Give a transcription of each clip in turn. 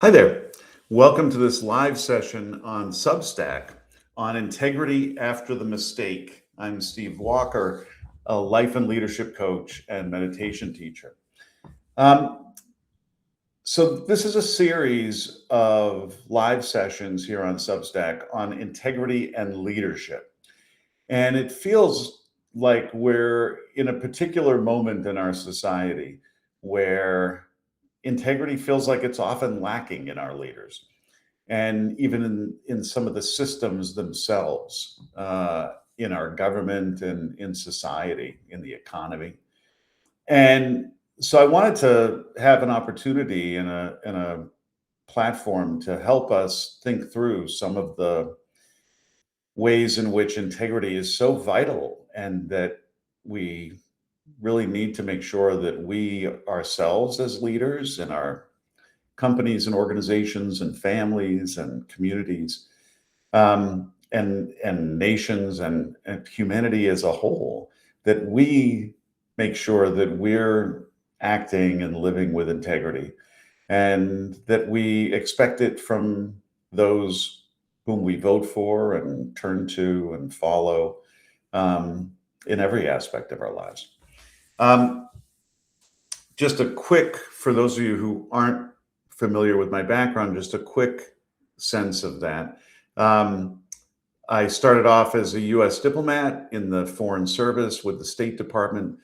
Hi there. Welcome to this live session on Substack on integrity after the mistake. I'm Steve Walker, a life and leadership coach and meditation teacher. Um, so, this is a series of live sessions here on Substack on integrity and leadership. And it feels like we're in a particular moment in our society where integrity feels like it's often lacking in our leaders and even in some of the systems themselves, in our government and in society, in the economy. And so I wanted to have an opportunity and a platform to help us think through some of the ways in which integrity is so vital and that we really need to make sure that we ourselves as leaders in our companies and organizations and families and communities, and nations and humanity as a whole, that we make sure that we're acting and living with integrity and that we expect it from those whom we vote for and turn to and follow, um, in every aspect of our lives. Um, just a quick, for those of you who aren't familiar with my background, just a quick sense of that. Um, I started off as a US diplomat in the Foreign Service with the State Department,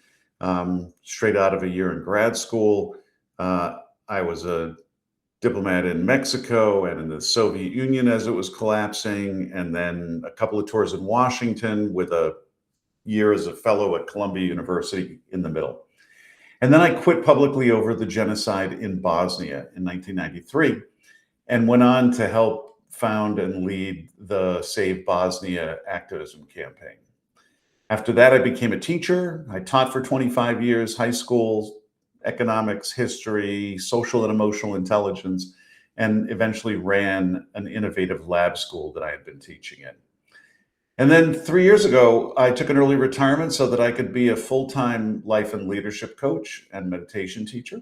straight out of a year in grad school. I was a diplomat in Mexico and in the Soviet Union as it was collapsing, and then a couple of tours in Washington with a year as a fellow at Columbia University in the middle. And then I quit publicly over the genocide in Bosnia in 1993 and went on to help found and lead the Save Bosnia activism campaign. After that, I became a teacher. I taught for 25 years, high school, economics, history, social and emotional intelligence, and eventually ran an innovative lab school that I had been teaching in. And then 3 years ago, I took an early retirement so that I could be a full-time life and leadership coach and meditation teacher.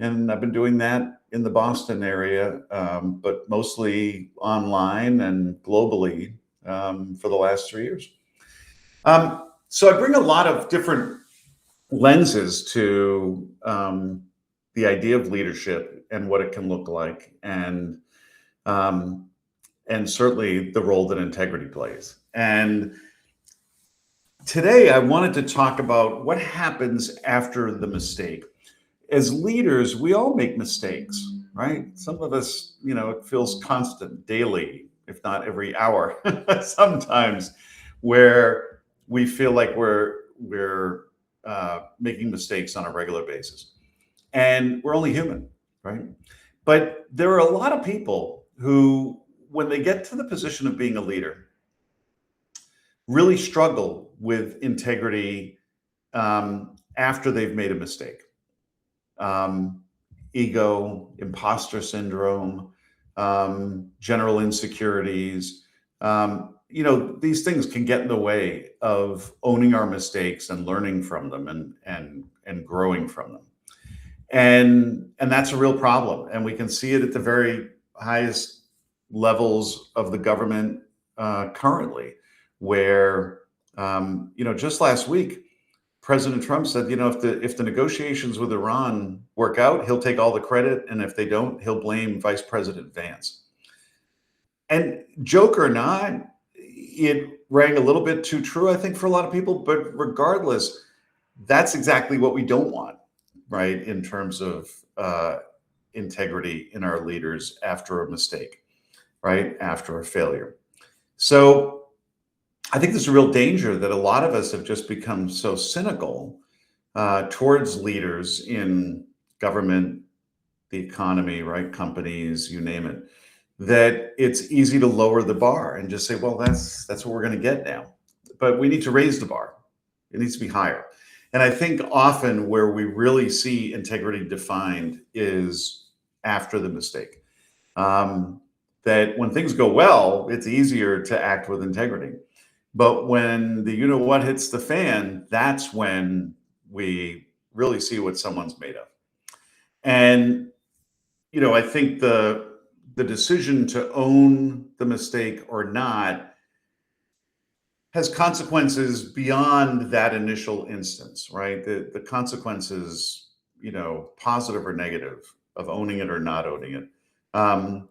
And I've been doing that in the Boston area, but mostly online and globally, for the last 3 years. So I bring a lot of different lenses to, the idea of leadership and what it can look like, um, and certainly the role that integrity plays. And today, I wanted to talk about what happens after the mistake. As leaders, we all make mistakes, right? Some of us, it feels constant daily, if not every hour, sometimes, where we feel like we're making mistakes on a regular basis, and we're only human, right? But there are a lot of people who, when they get to the position of being a leader, really struggle with integrity, after they've made a mistake. um, Ego, imposter syndrome, general insecurities. These things can get in the way of owning our mistakes and learning from them and growing from them. And that's a real problem. And we can see it at the very highest levels of the government, currently, where, just last week, President Trump said, if the negotiations with Iran work out, he'll take all the credit, and if they don't, he'll blame Vice President Vance. And joke or not, it rang a little bit too true, I think, for a lot of people. But regardless, that's exactly what we don't want, right? In terms of, integrity in our leaders after a mistake, right? After a failure. So I think there's a real danger that a lot of us have just become so cynical, towards leaders in government, the economy, right? Companies, you name it, that it's easy to lower the bar and just say, well, that's what we're going to get now. But we need to raise the bar. It needs to be higher. And I think often where we really see integrity defined is after the mistake. That when things go well, it's easier to act with integrity. But when the what hits the fan, that's when we really see what someone's made of. And I think the decision to own the mistake or not has consequences beyond that initial instance, right? The consequences, positive or negative, of owning it or not owning it, um,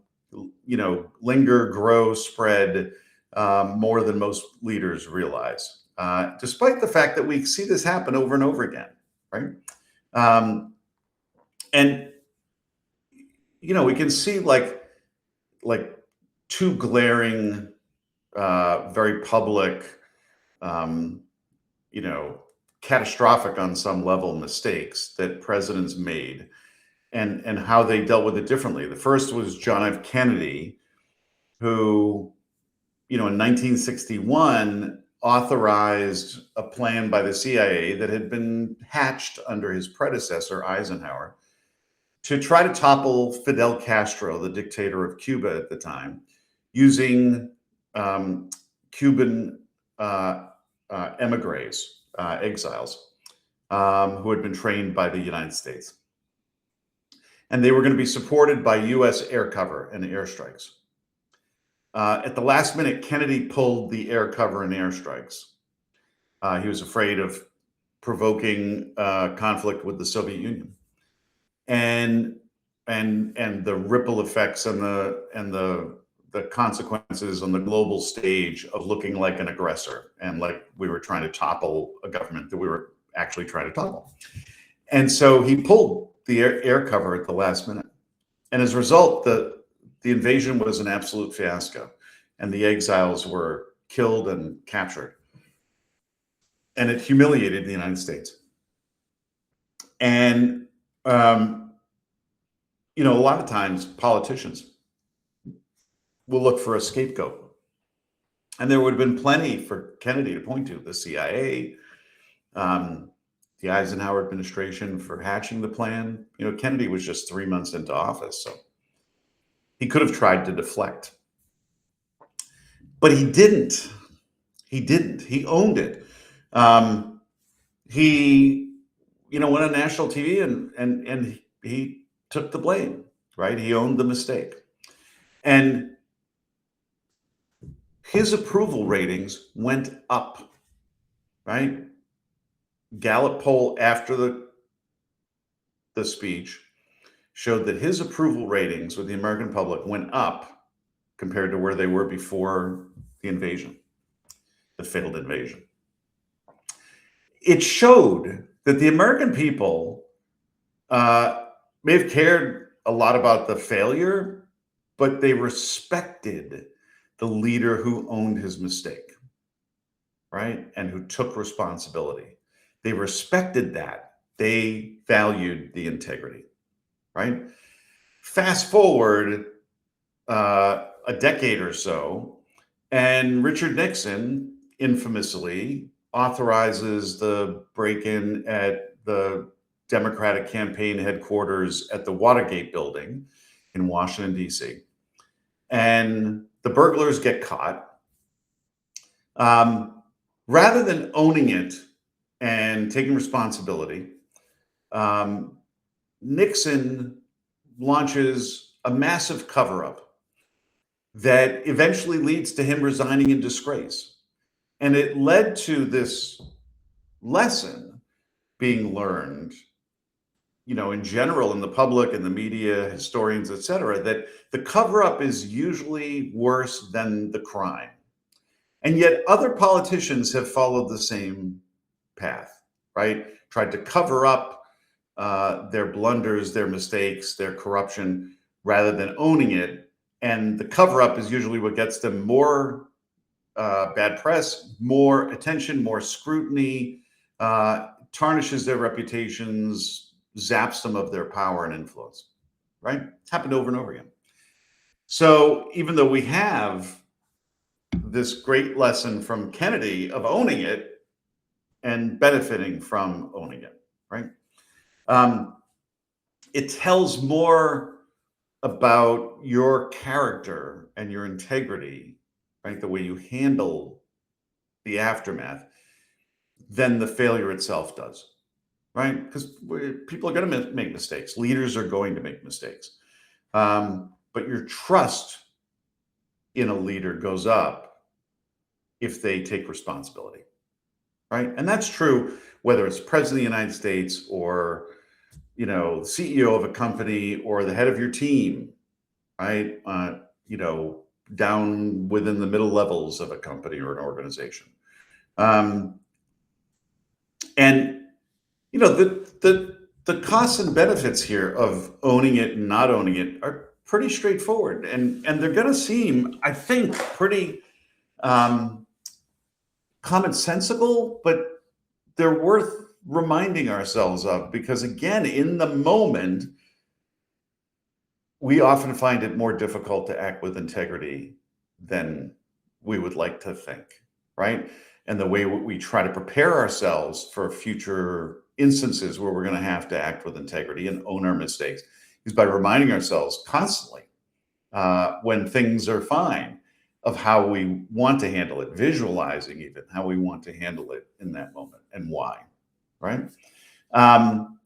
linger, grow, spread more than most leaders realize, despite the fact that we see this happen over and over again, right? Um, and we can see like two glaring, very public, um, you know, catastrophic on some level mistakes that presidents made, and how they dealt with it differently. The first was John F. Kennedy, who, in 1961 authorized a plan by the CIA that had been hatched under his predecessor, Eisenhower, to try to topple Fidel Castro, the dictator of Cuba at the time, using Cuban emigres, exiles, who had been trained by the United States. And they were going to be supported by US air cover and airstrikes. At the last minute, Kennedy pulled the air cover and airstrikes. He was afraid of provoking conflict with the Soviet Union, and the ripple effects and the consequences on the global stage of looking like an aggressor, and like we were trying to topple a government that we were actually trying to topple. And so he pulled the air cover at the last minute, and as a result, the invasion was an absolute fiasco, and the exiles were killed and captured, and it humiliated the United States. And a lot of times politicians will look for a scapegoat, and there would have been plenty for Kennedy to point to: the CIA, the Eisenhower administration for hatching the plan. Kennedy was just 3 months into office, so he could have tried to deflect, but he didn't. He owned it. He, went on national TV and he took the blame, right? He owned the mistake. And his approval ratings went up, right? Gallup poll after the speech showed that his approval ratings with the American public went up compared to where they were before the invasion, the failed invasion. It showed that the American people may have cared a lot about the failure, but they respected the leader who owned his mistake, right? And who took responsibility. They respected that. They valued the integrity, right? Fast forward a decade or so, and Richard Nixon infamously authorizes the break-in at the Democratic campaign headquarters at the Watergate building in Washington, D.C. And the burglars get caught. Rather than owning it and taking responsibility, Nixon launches a massive cover-up that eventually leads to him resigning in disgrace. And it led to this lesson being learned, in general, in the public, in the media, historians, et cetera, that the cover-up is usually worse than the crime. And yet other politicians have followed the same path, right? Tried to cover up their blunders, their mistakes, their corruption, rather than owning it. And the cover-up is usually what gets them more bad press, more attention, more scrutiny, tarnishes their reputations, zaps them of their power and influence, right? It's happened over and over again. So even though we have this great lesson from Kennedy of owning it and benefiting from owning it, right? It tells more about your character and your integrity, right? The way you handle the aftermath than the failure itself does, right? Because people are going to make mistakes. Leaders are going to make mistakes. But your trust in a leader goes up if they take responsibility, right? And that's true whether it's president of the United States or CEO of a company or the head of your team, right? Down within the middle levels of a company or an organization. Um, and the costs and benefits here of owning it and not owning it are pretty straightforward, and they're going to seem, I think, pretty um, commonsensical, but they're worth reminding ourselves of because, again, in the moment, we often find it more difficult to act with integrity than we would like to think, right? And the way we try to prepare ourselves for future instances where we're going to have to act with integrity and own our mistakes is by reminding ourselves constantly when things are fine of how we want to handle it, visualizing even how we want to handle it in that moment and why, right? Um,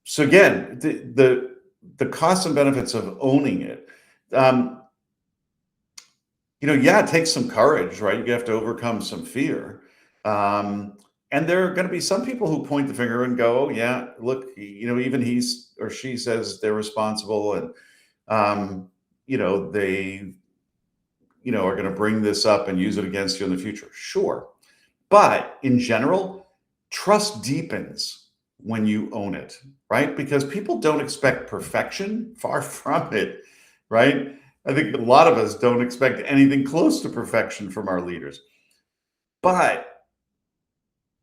so again, the costs and benefits of owning it. Um, yeah, it takes some courage, right? You have to overcome some fear. Um, and there are going to be some people who point the finger and go, "Oh, yeah, look, even he's or she says they're responsible, and they, are going to bring this up and use it against you in the future." Sure, but in general, trust deepens when you own it, right? Because people don't expect perfection, far from it, right? I think a lot of us don't expect anything close to perfection from our leaders, but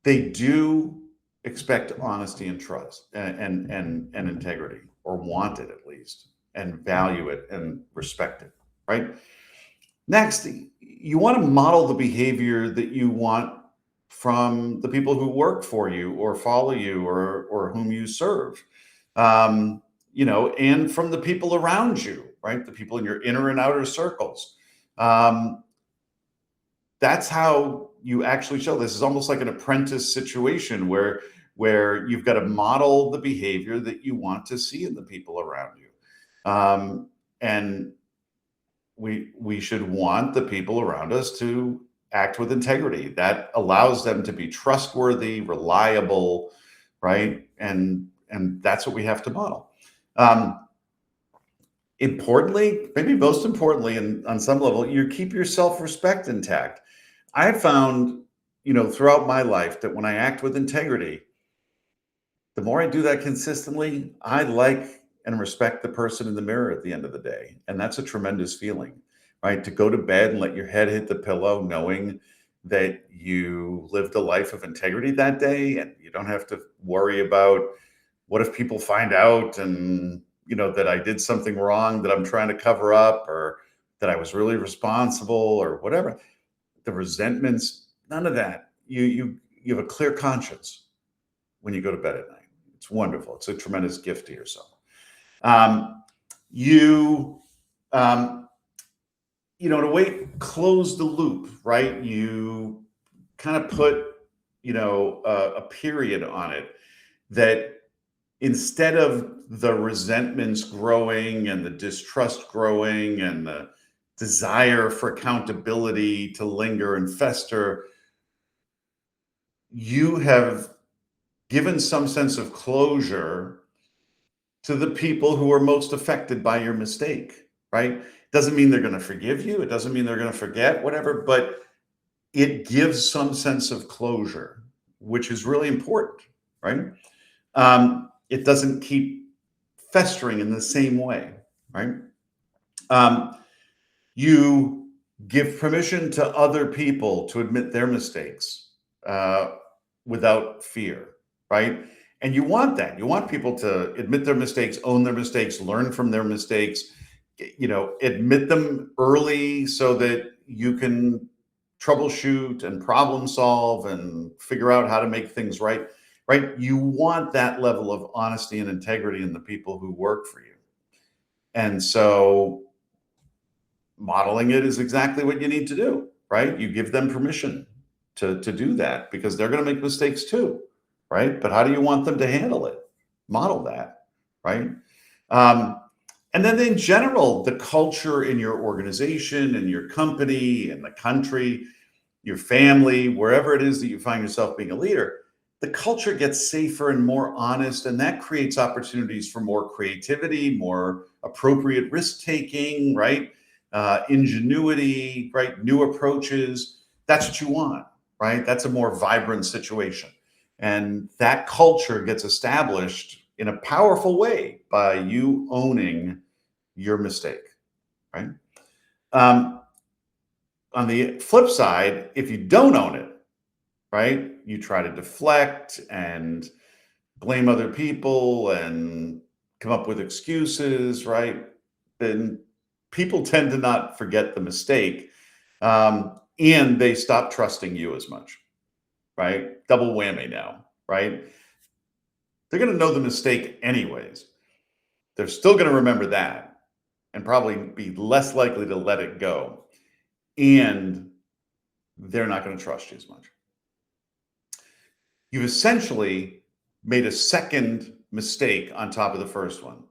they do expect honesty and trust and integrity, or want it at least, and value it and respect it, right? Next, you want to model the behavior that you want from the people who work for you or follow you or whom you serve. And from the people around you, right? The people in your inner and outer circles. Um, that's how you actually show. This is almost like an apprentice situation where you've got to model the behavior that you want to see in the people around you. And we should want the people around us to act with integrity. That allows them to be trustworthy, reliable, right? And that's what we have to model. Importantly, maybe most importantly, and on some level, you keep your self-respect intact. I found, throughout my life that when I act with integrity, the more I do that consistently, I like and respect the person in the mirror at the end of the day. And that's a tremendous feeling, right? To go to bed and let your head hit the pillow, knowing that you lived a life of integrity that day and you don't have to worry about what if people find out and, that I did something wrong that I'm trying to cover up, or that I was really responsible or whatever. The resentments, none of that. You have a clear conscience when you go to bed at night. It's wonderful. It's a tremendous gift to yourself. You, in a way, close the loop, right? You kind of put, a period on it, that instead of the resentments growing and the distrust growing and the desire for accountability to linger and fester, you have given some sense of closure to the people who are most affected by your mistake, right? Doesn't mean they're going to forgive you. It doesn't mean they're going to forget, whatever, but it gives some sense of closure, which is really important, right? It doesn't keep festering in the same way, right? You give permission to other people to admit their mistakes without fear, right? And you want that. You want people to admit their mistakes, own their mistakes, learn from their mistakes, admit them early so that you can troubleshoot and problem solve and figure out how to make things right, right? You want that level of honesty and integrity in the people who work for you. And so modeling it is exactly what you need to do, right? You give them permission to do that because they're going to make mistakes too, right? But how do you want them to handle it? Model that, right? Um, and then in general, the culture in your organization and your company and the country, your family, wherever it is that you find yourself being a leader, the culture gets safer and more honest, and that creates opportunities for more creativity, more appropriate risk taking, right? Ingenuity, right? New approaches. That's what you want, right? That's a more vibrant situation. And that culture gets established in a powerful way by you owning your mistake, right? Um, on the flip side, if you don't own it, right, you try to deflect and blame other people and come up with excuses, right? Then people tend to not forget the mistake, and they stop trusting you as much, right? Double whammy now, right? They're going to know the mistake anyways. They're still going to remember that and probably be less likely to let it go. And they're not going to trust you as much. You've essentially made a second mistake on top of the first one.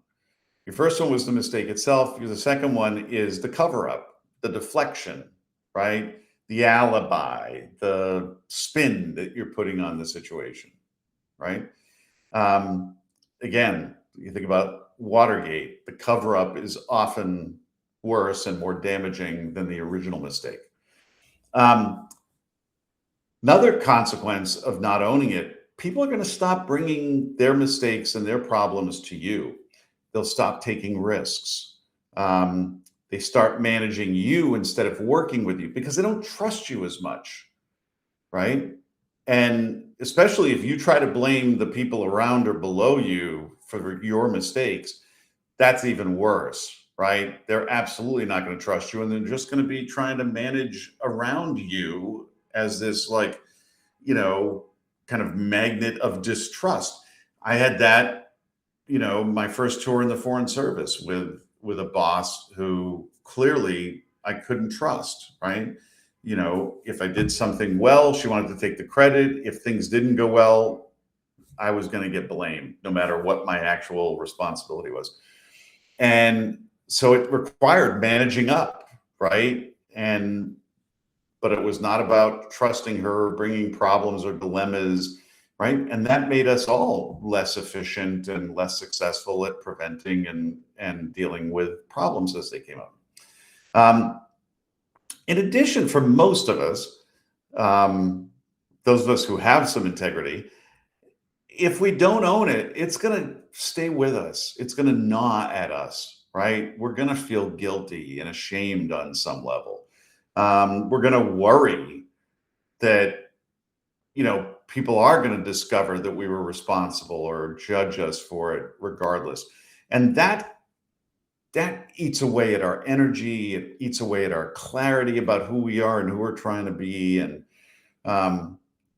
Your first one was the mistake itself. The second one is the cover up, the deflection, right? The alibi, the spin that you're putting on the situation, right? Again, you think about Watergate, the cover up is often worse and more damaging than the original mistake. Another consequence of not owning it, people are going to stop bringing their mistakes and their problems to you. They'll stop taking risks. They start managing you instead of working with you because they don't trust you as much, right? And especially if you try to blame the people around or below you for your mistakes, that's even worse, right? They're absolutely not going to trust you, and they're just going to be trying to manage around you as this, like, kind of magnet of distrust. I had that, my first tour in the Foreign Service with a boss who clearly I couldn't trust, right? If I did something well, she wanted to take the credit. If things didn't go well, I was going to get blamed no matter what my actual responsibility was. And so it required managing up, right? But it was not about trusting her, bringing problems or dilemmas, right? And that made us all less efficient and less successful at preventing and dealing with problems as they came up. In addition, for most of us, those of us who have some integrity, if we don't own it, it's going to stay with us. It's going to gnaw at us, right? We're going to feel guilty and ashamed on some level. We're going to worry that, people are going to discover that we were responsible or judge us for it regardless. And that eats away at our energy. It eats away at our clarity about who we are and who we're trying to be. And,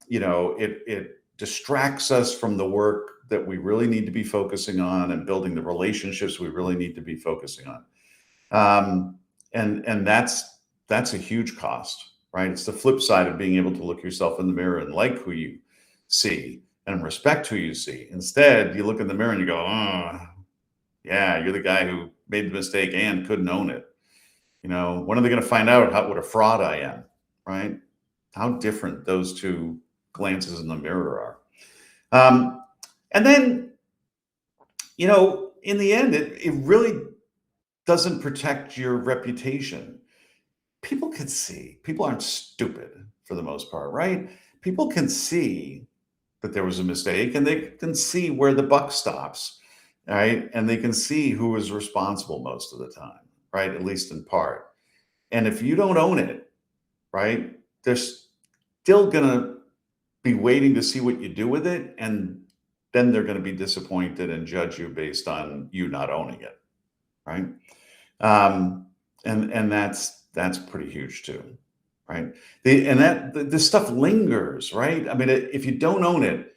it distracts us from the work that we really need to be focusing on and building the relationships we really need to be focusing on. And that's a huge cost, right? It's the flip side of being able to look yourself in the mirror and like who you see and respect who you see. Instead, you look in the mirror and you go, oh, yeah, you're the guy who made the mistake and couldn't own it. When are they going to find out what a fraud I am, right? How different those two glances in the mirror are. And then, in the end, it really doesn't protect your reputation. People can see. People aren't stupid for the most part, right? People can see that there was a mistake and they can see where the buck stops, right? And they can see who is responsible most of the time, right? At least in part. And if you don't own it, right, they're still going to be waiting to see what you do with it. And then they're going to be disappointed and judge you based on you not owning it, right? And that's pretty huge too, right? This stuff lingers, right? I mean, if you don't own it,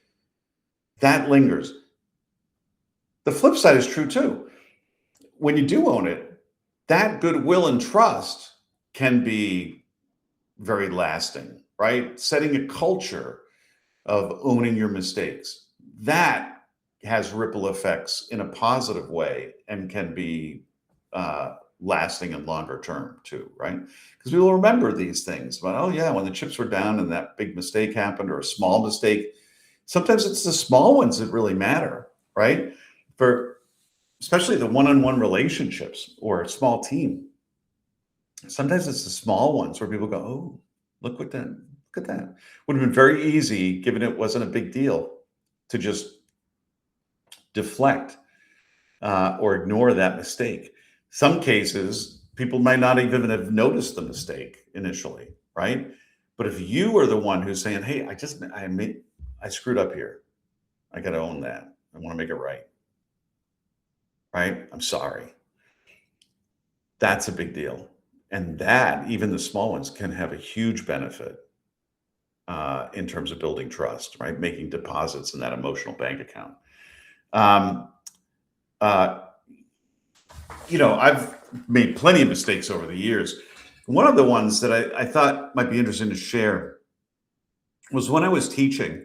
that lingers. The flip side is true too. When you do own it, that goodwill and trust can be very lasting, right? Setting a culture of owning your mistakes. That has ripple effects in a positive way and can be lasting and longer term too, right? Because we will remember these things about, oh yeah, when the chips were down and that big mistake happened or a small mistake. Sometimes it's the small ones that really matter, right? For especially the one-on-one relationships or a small team. Sometimes it's the small ones where people go, oh, look at that. Would have been very easy, given it wasn't a big deal, to just deflect or ignore that mistake. Some cases, people might not even have noticed the mistake initially, right? But if you are the one who's saying, "Hey, I screwed up here. I got to own that. I want to make it right. Right? I'm sorry." That's a big deal, and that even the small ones can have a huge benefit in terms of building trust, right? Making deposits in that emotional bank account. Um, uh, I've made plenty of mistakes over the years. One of the ones that I thought might be interesting to share was when I was teaching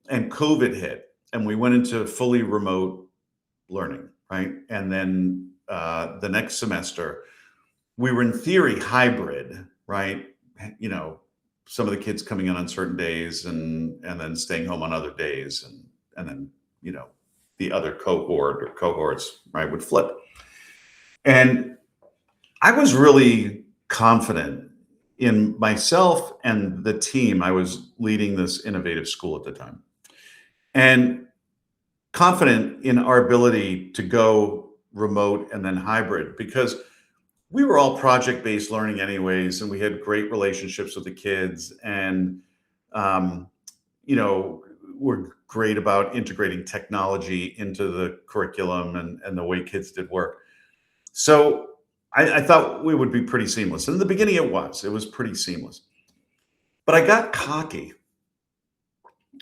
and COVID hit and we went into fully remote learning, right? And then the next semester, we were in theory hybrid, right? You know, some of the kids coming in on certain days and then staying home on other days and then, the other cohort or cohorts, right, would flip. And I was really confident in myself and the team. I was leading this innovative school at the time. And confident in our ability to go remote and then hybrid because we were all project-based learning anyways, and we had great relationships with the kids and um, we're great about integrating technology into the curriculum and the way kids did work. So I thought we would be pretty seamless. In the beginning, it was pretty seamless. But I got cocky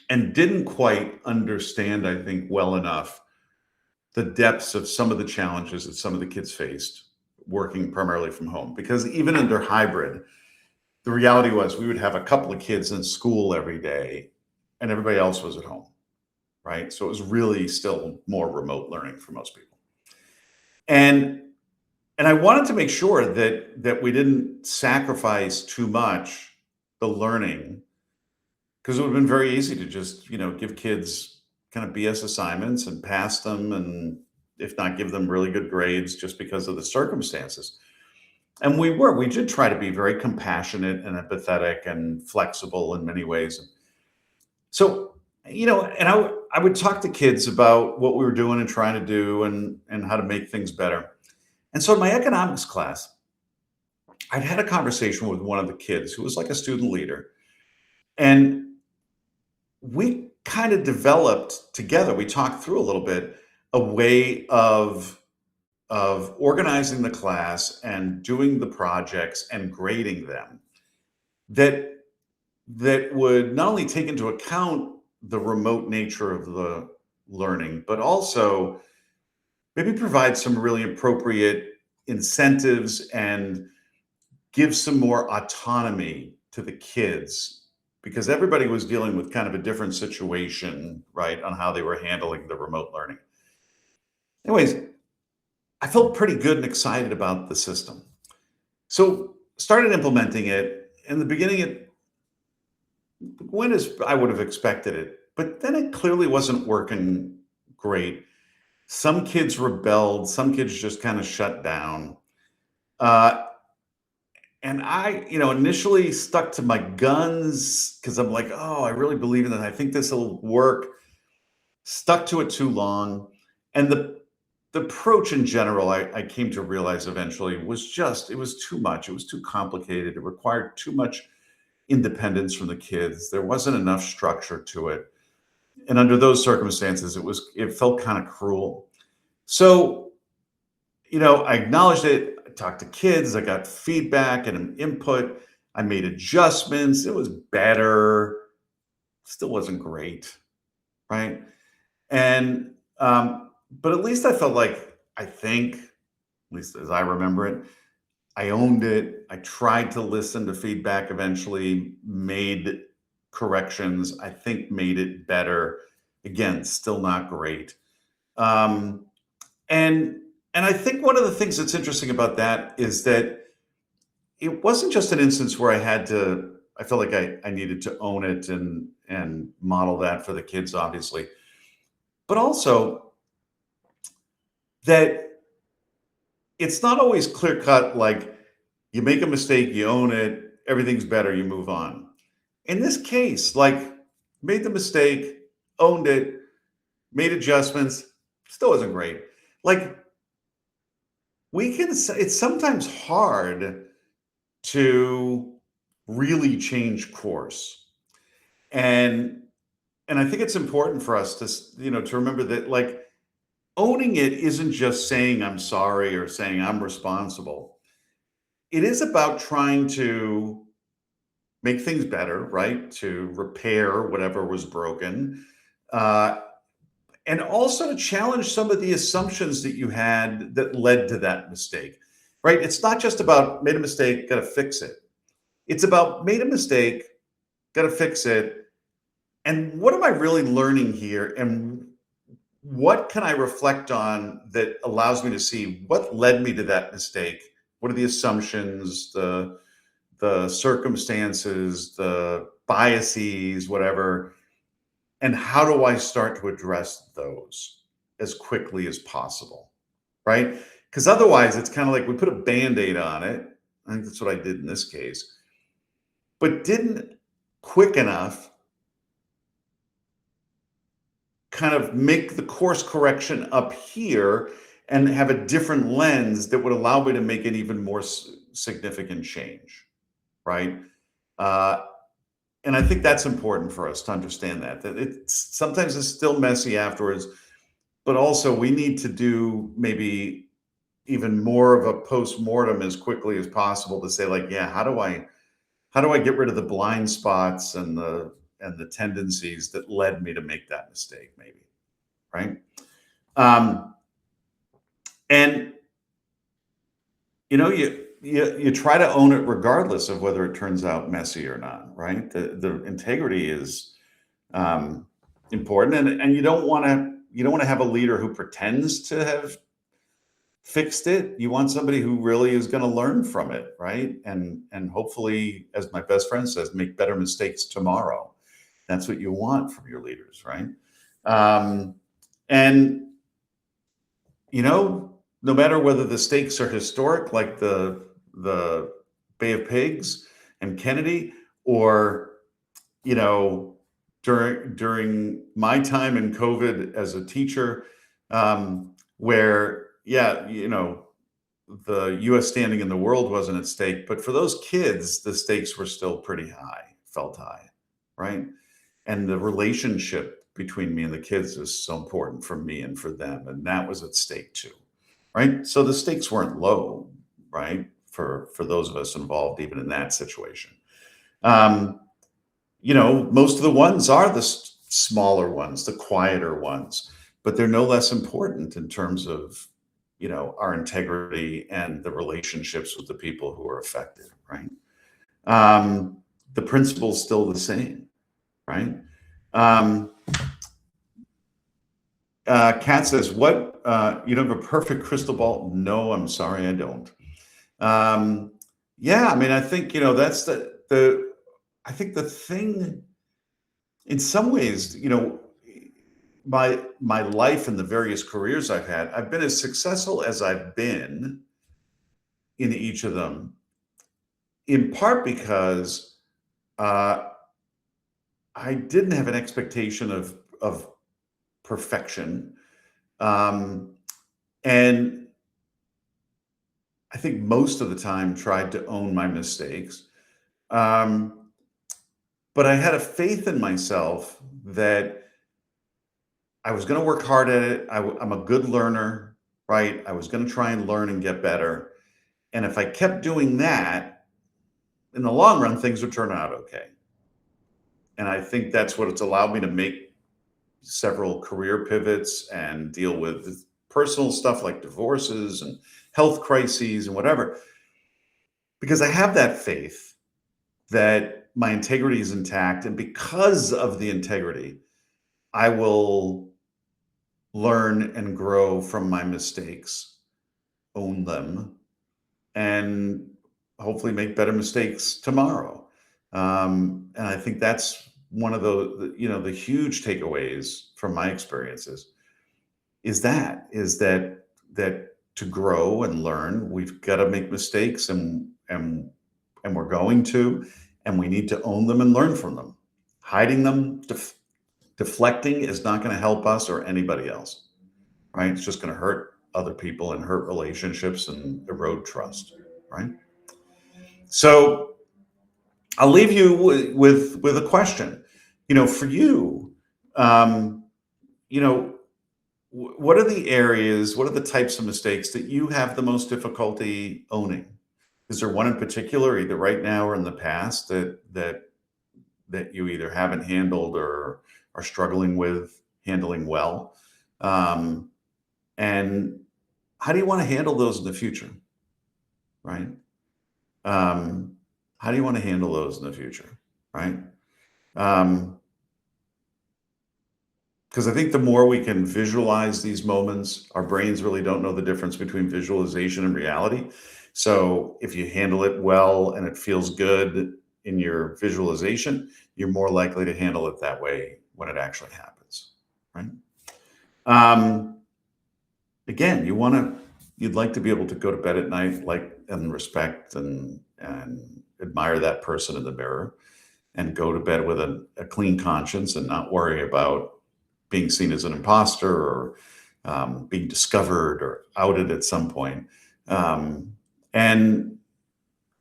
and didn't quite understand, I think, well enough the depths of some of the challenges that some of the kids faced working primarily from home. Because even under hybrid, the reality was we would have a couple of kids in school every day and everybody else was at home, right? So it was really still more remote learning for most people. And and I wanted to make sure that we didn't sacrifice too much the learning because it would have been very easy to just, give kids kind of BS assignments and pass them and if not give them really good grades just because of the circumstances. And we did try to be very compassionate and empathetic and flexible in many ways. So, and I would talk to kids about what we were doing and trying to do and how to make things better. And so in my economics class, I'd had a conversation with one of the kids who was like a student leader. And we kind of developed together, we talked through a little bit, a way of organizing the class and doing the projects and grading them that would not only take into account the remote nature of the learning, but also maybe provide some really appropriate incentives and give some more autonomy to the kids because everybody was dealing with kind of a different situation, right, on how they were handling the remote learning. Anyways, I felt pretty good and excited about the system. So started implementing it. In the beginning, it went as I would have expected it, but then it clearly wasn't working great. Some kids rebelled, some kids just kind of shut down. Uh, and I, initially stuck to my guns because I'm like, oh, I really believe in it. I think this will work. Stuck to it too long. And the approach in general, I came to realize eventually it was too much. It was too complicated. It required too much independence from the kids. There wasn't enough structure to it. And under those circumstances, it felt kind of cruel. So, I acknowledged it. I talked to kids. I got feedback and input. I made adjustments. It was better. Still wasn't great, right? And but at least I felt like I think, at least as I remember it, I owned it. I tried to listen to feedback eventually, made corrections, I think made it better. Again, still not great. Um, and and I think one of the things that's interesting about that is that it wasn't just an instance where I felt like I needed to own it and model that for the kids, obviously, but also that it's not always clear cut, like you make a mistake, you own it, everything's better, you move on. In this case, like, made the mistake, owned it, made adjustments, still wasn't great. Like, we can say it's sometimes hard to really change course. And I think it's important for us to to remember that, like, owning it isn't just saying I'm sorry or saying I'm responsible. It is about trying to make things better, right? To repair whatever was broken. Uh, and also to challenge some of the assumptions that you had that led to that mistake, right? It's not just about made a mistake, got to fix it. It's about made a mistake, got to fix it. And what am I really learning here? And what can I reflect on that allows me to see what led me to that mistake? What are the assumptions, the circumstances, the biases, whatever, and how do I start to address those as quickly as possible, right? Because otherwise, it's kind of like we put a band-aid on it. I think that's what I did in this case, but didn't quick enough kind of make the course correction up here and have a different lens that would allow me to make an even more significant change, right? Uh, and I think that's important for us to understand that it's sometimes it's still messy afterwards, but also we need to do maybe even more of a post-mortem as quickly as possible to say, like, yeah, how do I get rid of the blind spots and the tendencies that led me to make that mistake, maybe, right? Um, and you try to own it regardless of whether it turns out messy or not, right? The integrity is um, important, and you don't want to have a leader who pretends to have fixed it. You want somebody who really is going to learn from it, right? And hopefully, as my best friend says, make better mistakes tomorrow. That's what you want from your leaders, right? Um, and no matter whether the stakes are historic, like the Bay of Pigs and Kennedy, or you know, during my time in COVID as a teacher, where yeah, the U.S. standing in the world wasn't at stake, but for those kids, the stakes were still pretty high, felt high, right? And the relationship between me and the kids is so important for me and for them, and that was at stake too, right? So the stakes weren't low, right? For those of us involved, even in that situation. Um, most of the ones are the smaller ones, the quieter ones, but they're no less important in terms of, our integrity and the relationships with the people who are affected, right? Um, the principle's still the same, right? Um, Kat says, "What? You don't have a perfect crystal ball?" No, I'm sorry, I don't. Um, yeah, I mean, I think that's the. I think the thing, in some ways, my life and the various careers I've had, I've been as successful as I've been in each of them, in part because uh, I didn't have an expectation of perfection, um, and I think most of the time tried to own my mistakes. Um, but I had a faith in myself that I was going to work hard at it. I'm a good learner, right? I was going to try and learn and get better. And if I kept doing that, in the long run, things would turn out okay. And I think that's what it's allowed me to make several career pivots and deal with personal stuff like divorces and health crises and whatever, because I have that faith that my integrity is intact. And because of the integrity, I will learn and grow from my mistakes, own them, and hopefully make better mistakes tomorrow. And I think that's one of the huge takeaways from my experiences is that to grow and learn, we've got to make mistakes, and we're going to, and we need to own them and learn from them. Hiding them, deflecting is not going to help us or anybody else, right? It's just going to hurt other people and hurt relationships and erode trust, right? So I'll leave you with a question. For you, um, you know, what are the areas, what are the types of mistakes that you have the most difficulty owning? Is there one in particular, either right now or in the past, that you either haven't handled or are struggling with handling well? Um, and how do you want to handle those in the future? Right? Um, how do you want to handle those in the future? Right? Um, because I think the more we can visualize these moments, our brains really don't know the difference between visualization and reality. So if you handle it well and it feels good in your visualization, you're more likely to handle it that way when it actually happens, right? Um, Again, you'd like to be able to go to bed at night, like, and respect and admire that person in the mirror, and go to bed with a clean conscience and not worry about being seen as an imposter or being discovered or outed at some point. Um, and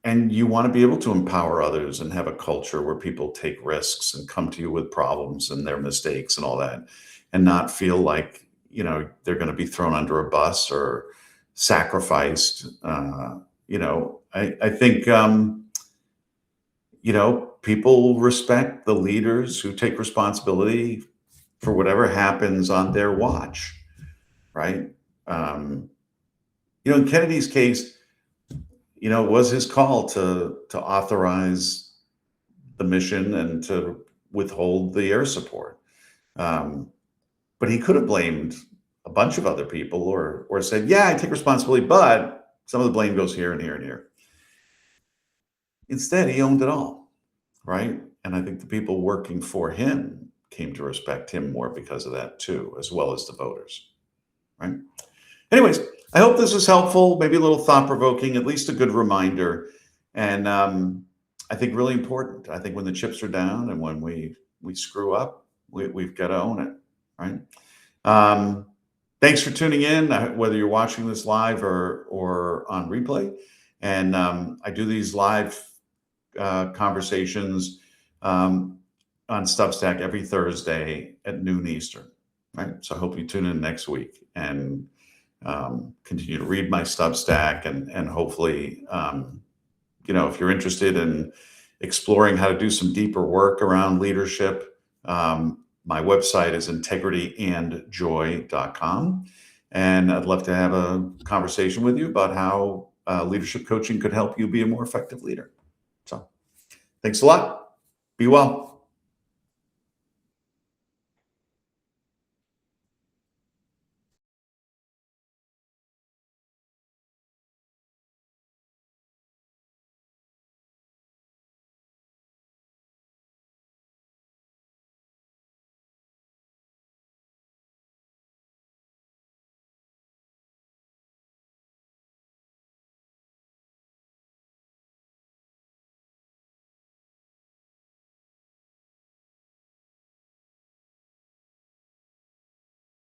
and you want to be able to empower others and have a culture where people take risks and come to you with problems and their mistakes and all that, and not feel like they're going to be thrown under a bus or sacrificed. I think people respect the leaders who take responsibility for whatever happens on their watch, right? Um, in Kennedy's case, it was his call to authorize the mission and to withhold the air support. Um, but he could have blamed a bunch of other people, or said, "Yeah, I take responsibility, but some of the blame goes here and here and here." Instead, he owned it all, right? And I think the people working for him came to respect him more because of that too, as well as the voters, right? Anyways, I hope this was helpful, maybe a little thought provoking, at least a good reminder. And I think really important. I think when the chips are down and when we screw up, we've got to own it, right? Um, Thanks for tuning in, whether you're watching this live or on replay. And I do these live conversations on Substack every Thursday at noon Eastern, right? So I hope you tune in next week and continue to read my Substack, and hopefully, if you're interested in exploring how to do some deeper work around leadership, my website is integrityandjoy.com. And I'd love to have a conversation with you about how leadership coaching could help you be a more effective leader. So thanks a lot. Be well.